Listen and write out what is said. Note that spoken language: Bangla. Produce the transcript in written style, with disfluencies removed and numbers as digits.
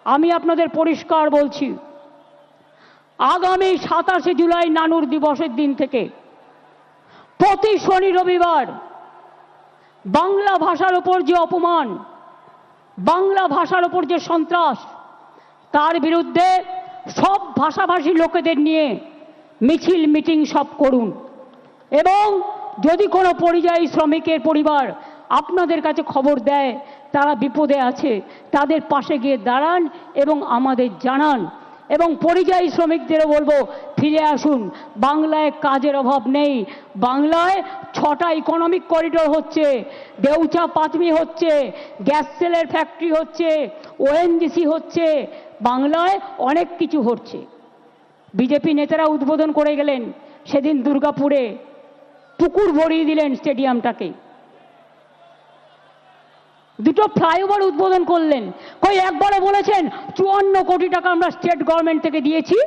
আমি আপনাদের পরিষ্কার বলছি, আগামী 27শে জুলাই নানুর দিবসের দিন থেকে প্রতি শনি রবিবার বাংলা ভাষার ওপর যে অপমান, বাংলা ভাষার ওপর যে সন্ত্রাস, তার বিরুদ্ধে সব ভাষাভাষী লোকেদের নিয়ে মিছিল মিটিং সব করুন। এবং যদি কোনো পরিযায়ী শ্রমিকের পরিবার আপনাদের কাছে খবর দেয় তারা বিপদে আছে, তাদের পাশে গিয়ে দাঁড়ান এবং আমাদের জানান। এবং পরিযায়ী শ্রমিকদেরও বলবো, ফিরে আসুন, বাংলায় কাজের অভাব নেই। বাংলায় 6টা ইকোনমিক করিডোর হচ্ছে, দেউচা পাতমি হচ্ছে, গ্যাস সেলের ফ্যাক্টরি হচ্ছে, ওএনজিসি হচ্ছে, বাংলায় অনেক কিছু হচ্ছে। বিজেপি নেতারা উদ্বোধন করে গেলেন সেদিন দুর্গাপুরে, পুকুর ভরিয়ে দিলেন স্টেডিয়ামটাকে, 2টো ফ্লাইওভার উদ্বোধন করলেন। কই একবারও বলেছেন 54 কোটি টাকা আমরা স্টেট গভর্নমেন্ট থেকে দিয়েছি?